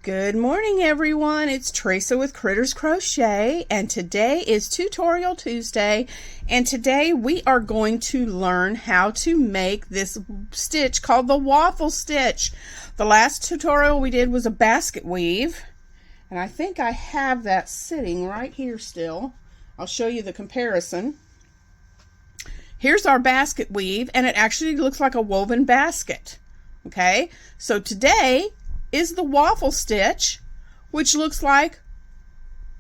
Good morning, everyone. It's Teresa with Critters Crochet, and today is Tutorial Tuesday, and today we are going to learn how to make this stitch called the waffle stitch. The last tutorial we did was a basket weave, and I think I have that sitting right here still. I'll show you the comparison. Here's our basket weave, and it actually looks like a woven basket. Okay, so today is the waffle stitch, which looks like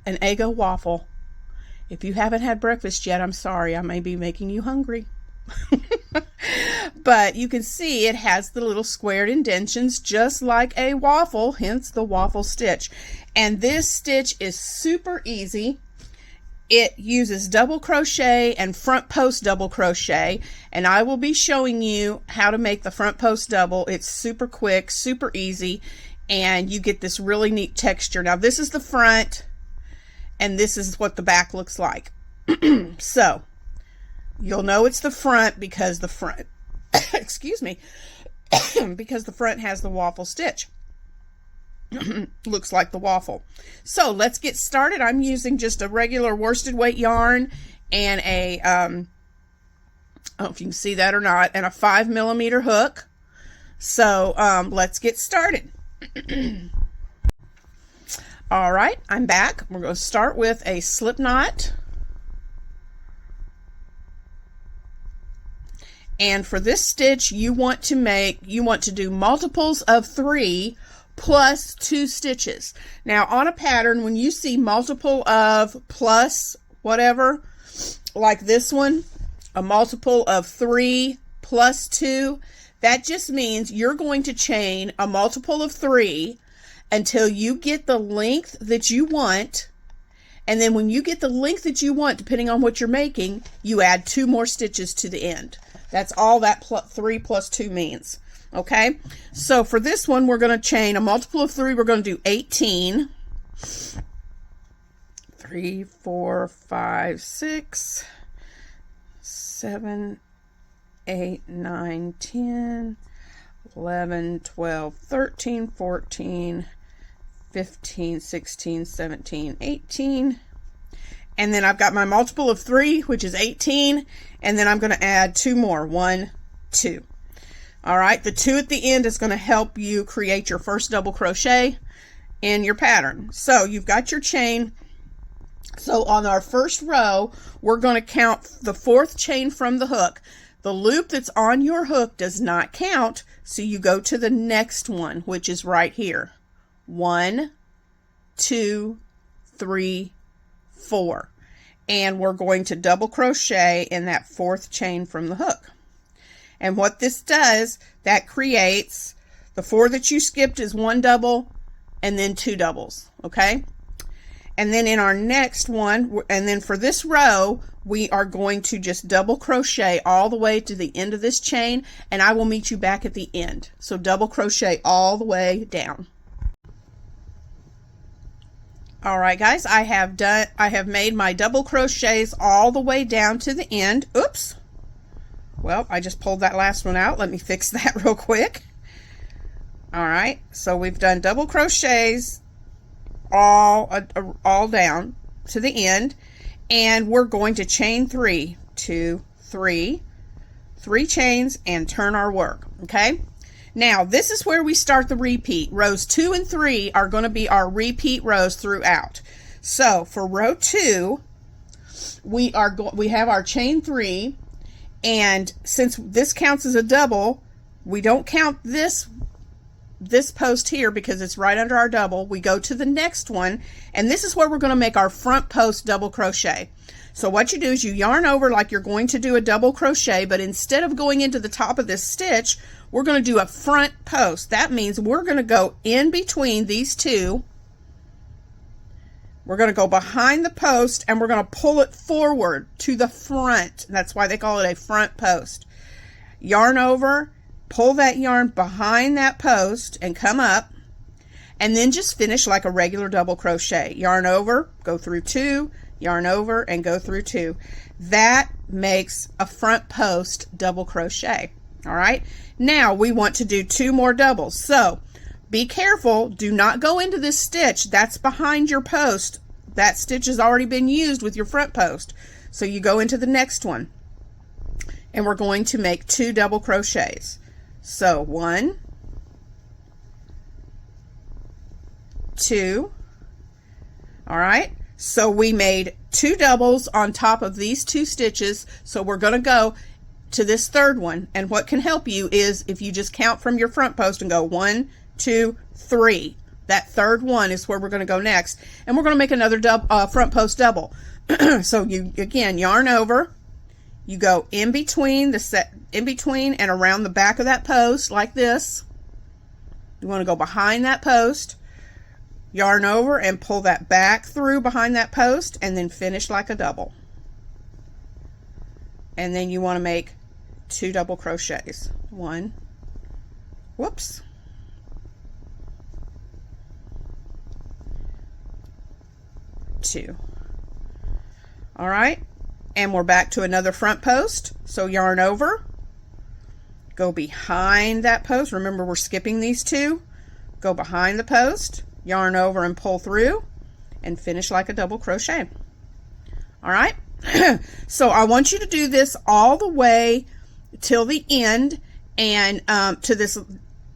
an Eggo waffle. If you haven't had breakfast yet, I'm sorry, I may be making you hungry. But you can see it has the little squared indentions just like a waffle, hence the waffle stitch. And this stitch is super easy. It uses double crochet and front post double crochet, and I will be showing you how to make the front post double. It's super quick, super easy, and you get this really neat texture. Now this is the front, and this is what the back looks like. So you'll know it's the front because the front, excuse me, because the front has the waffle stitch. Looks like the waffle. So let's get started. I'm using just a regular worsted weight yarn and a I don't know if you can see that or not, and a 5mm hook. So let's get started. All right, I'm back. We're going to start with a slip knot. And for this stitch, you want to do multiples of 3 plus 2 stitches. Now on a pattern, when you see multiple of plus whatever, like this one, a multiple of 3 plus 2, that just means you're going to chain a multiple of 3 until you get the length that you want. And then when you get the length that you want, depending on what you're making, you add 2 more stitches to the end. That's all that 3 plus 2 means. Okay, so for this one, we're going to chain a multiple of 3. We're going to do 18. 3, 4, 5, 6, 7, 8, 9, 10, 11, 12, 13, 14, 15, 16, 17, 18. And then I've got my multiple of 3, which is 18. And then I'm going to add 2 more. 1, 2. All right, the 2 at the end is going to help you create your first double crochet in your pattern. So you've got your chain. So on our first row, we're going to count the 4th chain from the hook. The loop that's on your hook does not count, so you go to the next one, which is right here. 1, 2, 3, 4. And we're going to double crochet in that 4th chain from the hook. And what this does, that creates the 4 that you skipped is 1 double and then 2 doubles, okay? And then in our next one, and then for this row, we are going to just double crochet all the way to the end of this chain, and I will meet you back at the end. So double crochet all the way down. All right, guys, I have made my double crochets all the way down to the end. Oops. Well, I just pulled that last one out. Let me fix that real quick. All right, so we've done double crochets all down to the end, and we're going to chain 3, 2, 3, 3 chains, and turn our work, okay? Now, this is where we start the repeat. Rows 2 and 3 are going to be our repeat rows throughout. So, for row 2, we have our chain 3, and since this counts as a double, we don't count this post here because it's right under our double. We go to the next one, and this is where we're going to make our front post double crochet. So what you do is you yarn over like you're going to do a double crochet, but instead of going into the top of this stitch, we're going to do a front post. That means we're going to go in between these 2. We're going to go behind the post, and we're going to pull it forward to the front. That's why they call it a front post. Yarn over, pull that yarn behind that post and come up, and then just finish like a regular double crochet. Yarn over, go through 2, yarn over, and go through 2. That makes a front post double crochet. All right, now we want to do 2 more doubles. So be careful, do not go into this stitch. That's behind your post. That stitch has already been used with your front post. So you go into the next one, and we're going to make 2 double crochets. So 1, 2. All right, so we made 2 doubles on top of these 2 stitches. So we're going to go to this third one, and what can help you is if you just count from your front post and go 1, 2, 3. That third one is where we're going to go next, and we're going to make another front post double. So you again yarn over, you go in between and around the back of that post like this. You want to go behind that post, yarn over and pull that back through behind that post, and then finish like a double. And then you want to make 2 double crochets. 1, whoops, 2. All right, and we're back to another front post. So yarn over, go behind that post. Remember, we're skipping these 2. Go behind the post, yarn over and pull through, and finish like a double crochet. All right, so I want you to do this all the way till the end, and to this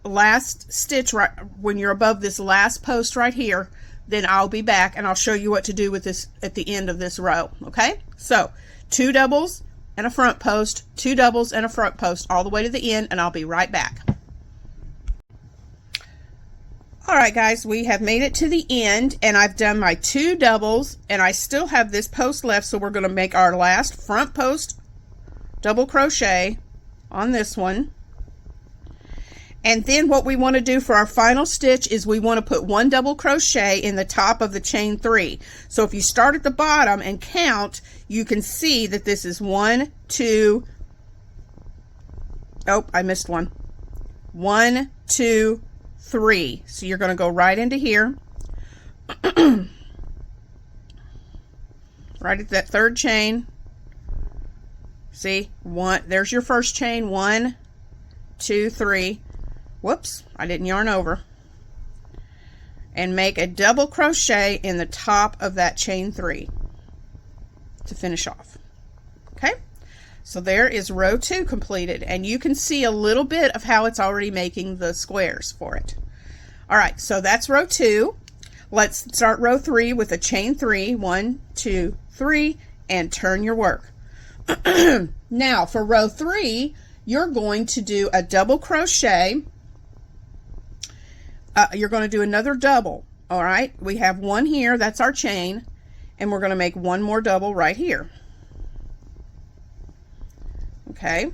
last stitch right when you're above this last post right here. Then I'll be back and I'll show you what to do with this at the end of this row. Okay, so 2 doubles and a front post, 2 doubles and a front post all the way to the end, and I'll be right back. All right, guys, we have made it to the end, and I've done my 2 doubles, and I still have this post left, so we're going to make our last front post double crochet on this one. And then what we want to do for our final stitch is we want to put 1 double crochet in the top of the chain 3. So if you start at the bottom and count, you can see that this is 1, 2, oh, I missed one. 1, 2, 3. So you're going to go right into here. Right at that third chain. See, 1, there's your first chain, 1, 2, 3. Whoops, I didn't yarn over. And make a double crochet in the top of that chain 3 to finish off. Okay, so there is row 2 completed, and you can see a little bit of how it's already making the squares for it. All right, so that's row 2. Let's start row 3 with a chain 3. 1, 2, 3, and turn your work. Now for row 3, you're going to do a double crochet. You're going to do another double. All right, we have 1 here, that's our chain, and we're going to make 1 more double right here. Okay,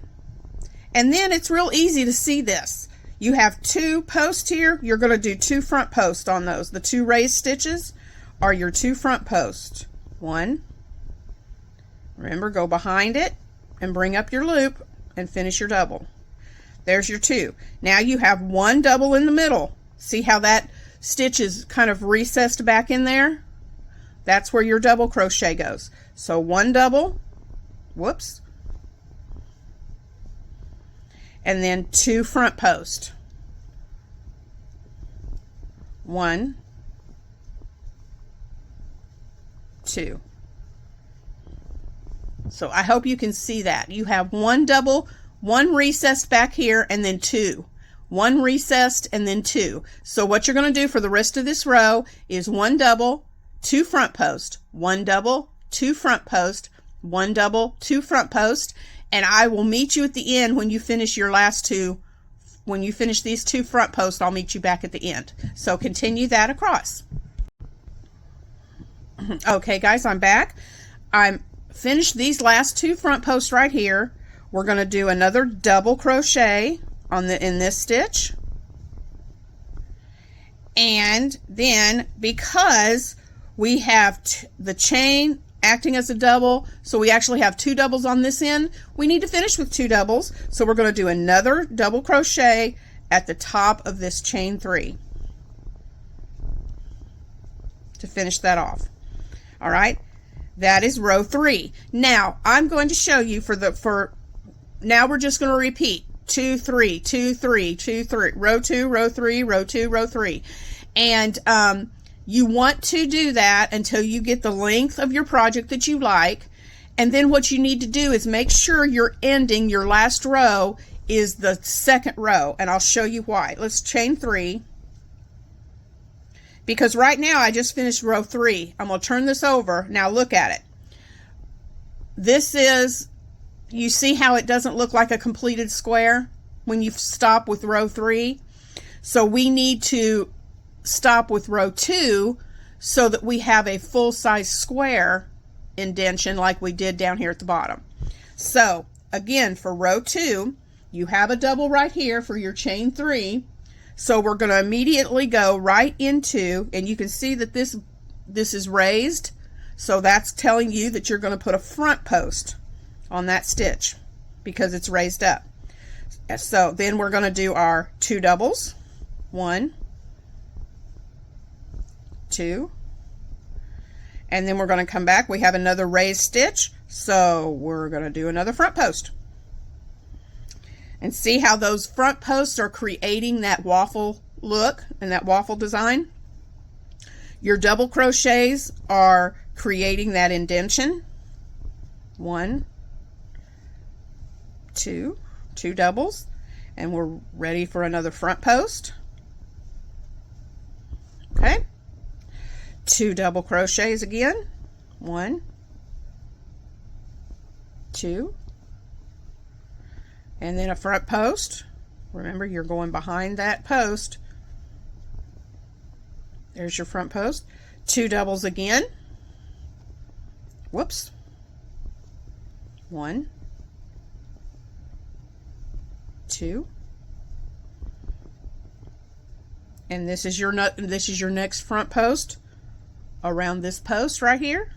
and then it's real easy to see this. You have 2 posts here. You're going to do 2 front posts on those. The 2 raised stitches are your 2 front posts. 1, remember, go behind it and bring up your loop and finish your double. There's your 2. Now you have 1 double in the middle. See how that stitch is kind of recessed back in there? That's where your double crochet goes. So 1 double, whoops, and then 2 front post. 1, 2. So I hope you can see that. You have 1 double, 1 recessed back here, and then 2. 1 recessed and then 2. So what you're going to do for the rest of this row is 1 double, 2 front post, 1 double, 2 front post, 1 double, 2 front post, and I will meet you at the end when you finish your last 2. When you finish these 2 front posts, I'll meet you back at the end. So continue that across. Okay, guys, I'm back. I'm finished these last 2 front posts right here. We're going to do another double crochet in this stitch, and then because we have the chain acting as a double, so we actually have 2 doubles on this end, we need to finish with 2 doubles. So we're going to do another double crochet at the top of this chain 3 to finish that off. All right, that is row 3. Now I'm going to show you now we're just going to repeat 2, 3, 2, 3, 2, 3, row 2, row 3, row 2, row 3. And you want to do that until you get the length of your project that you like. And then what you need to do is make sure you're ending your last row is the second row, and I'll show you why. Let's chain 3, because right now I just finished row 3. I'm going to turn this over. Now look at it. This is, you see how it doesn't look like a completed square when you stop with row 3? So we need to stop with row 2 so that we have a full-size square indentation like we did down here at the bottom. So again, for row 2, you have a double right here for your chain 3. So we're going to immediately go right into, and you can see that this is raised. So that's telling you that you're going to put a front post on that stitch because it's raised up. So then we're going to do our 2 doubles. 1, 2. And then we're going to come back. We have another raised stitch. So we're going to do another front post. And see how those front posts are creating that waffle look and that waffle design? Your double crochets are creating that indentation. 1, 2, 2 doubles, and we're ready for another front post. Okay, 2 double crochets again. 1, 2. And then a front post. Remember, you're going behind that post. There's your front post. 2 doubles again. Whoops. 1, 2. And this is your next front post around this post right here.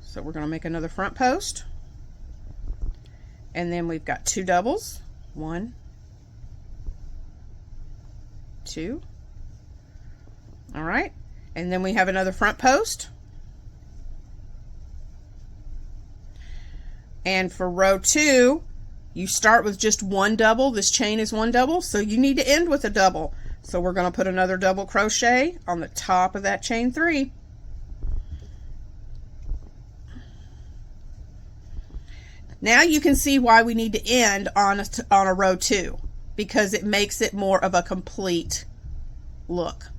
So we're going to make another front post. And then we've got 2 doubles. 1, 2. All right. And then we have another front post. And for row 2, you start with just 1 double. This chain is 1 double, so you need to end with a double. So we're going to put another double crochet on the top of that chain 3. Now you can see why we need to end on a row 2, because it makes it more of a complete look.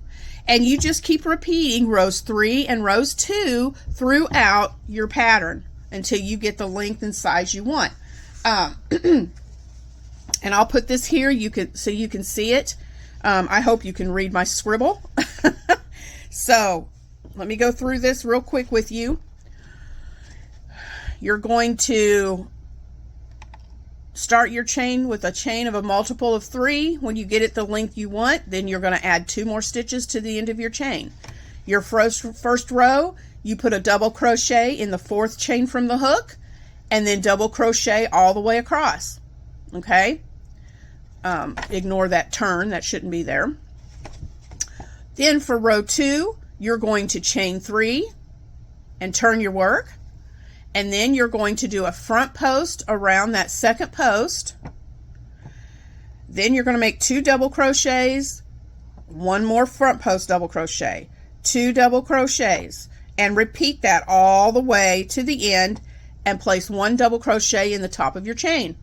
And you just keep repeating rows 3 and rows 2 throughout your pattern until you get the length and size you want. And I'll put this here so you can see it. I hope you can read my scribble. So let me go through this real quick with you. You're going to start your chain with a chain of a multiple of 3. When you get it the length you want, then you're going to add 2 more stitches to the end of your chain. Your first row, you put a double crochet in the 4th chain from the hook, and then double crochet all the way across. Okay? Ignore that turn, that shouldn't be there. Then for row 2, you're going to chain 3 and turn your work. And then you're going to do a front post around that second post. Then you're going to make 2 double crochets, 1 more front post double crochet, 2 double crochets, and repeat that all the way to the end and place 1 double crochet in the top of your chain.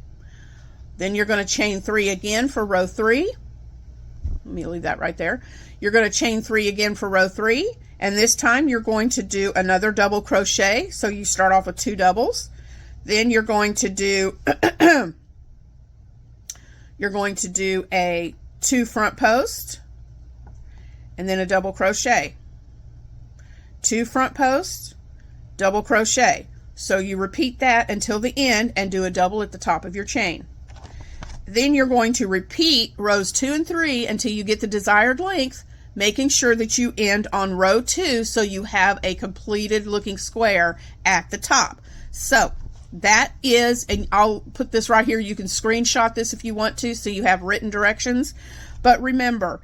Then you're going to chain 3 again for row 3. Let me leave that right there. You're going to chain 3 again for row 3. And this time you're going to do another double crochet. So you start off with 2 doubles. Then you're going to do a 2 front post and then a double crochet. 2 front posts, double crochet. So you repeat that until the end and do a double at the top of your chain. Then you're going to repeat rows 2 and 3 until you get the desired length, making sure that you end on row 2 so you have a completed looking square at the top. So that is, and I'll put this right here, you can screenshot this if you want to so you have written directions. But remember,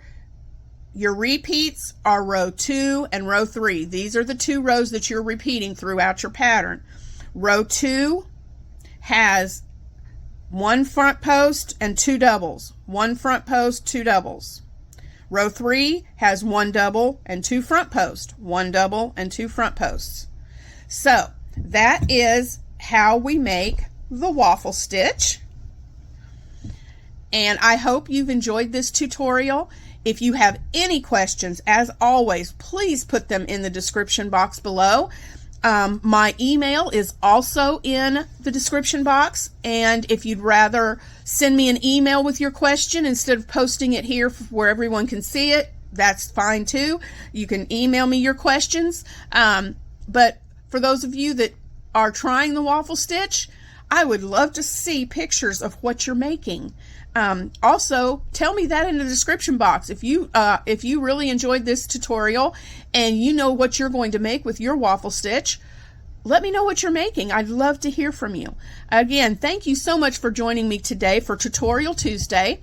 your repeats are row 2 and row 3. These are the 2 rows that you're repeating throughout your pattern. Row 2 has 1 front post and 2 doubles. 1 front post, 2 doubles. Row 3 has 1 double and 2 front posts. 1 double and 2 front posts. So that is how we make the waffle stitch. And I hope you've enjoyed this tutorial. If you have any questions, as always, please put them in the description box below. My email is also in the description box, and if you'd rather send me an email with your question instead of posting it here where everyone can see it, that's fine too. You can email me your questions. But for those of you that are trying the waffle stitch, I would love to see pictures of what you're making. Also, tell me that in the description box. If you really enjoyed this tutorial and you know what you're going to make with your waffle stitch, let me know what you're making. I'd love to hear from you. Again, thank you so much for joining me today for Tutorial Tuesday.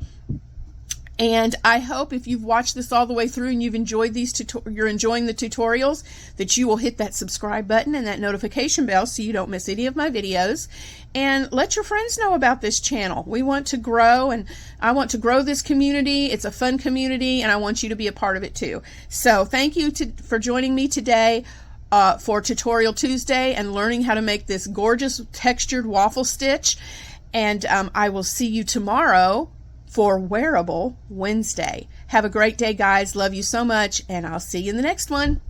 And I hope if you've watched this all the way through and you've enjoyed you're enjoying the tutorials, that you will hit that subscribe button and that notification bell so you don't miss any of my videos. And let your friends know about this channel. We want to grow, and I want to grow this community. It's a fun community, and I want you to be a part of it too. So thank you for joining me today for Tutorial Tuesday and learning how to make this gorgeous textured waffle stitch. And I will see you tomorrow for Wearable Wednesday. Have a great day, guys. Love you so much, and I'll see you in the next one.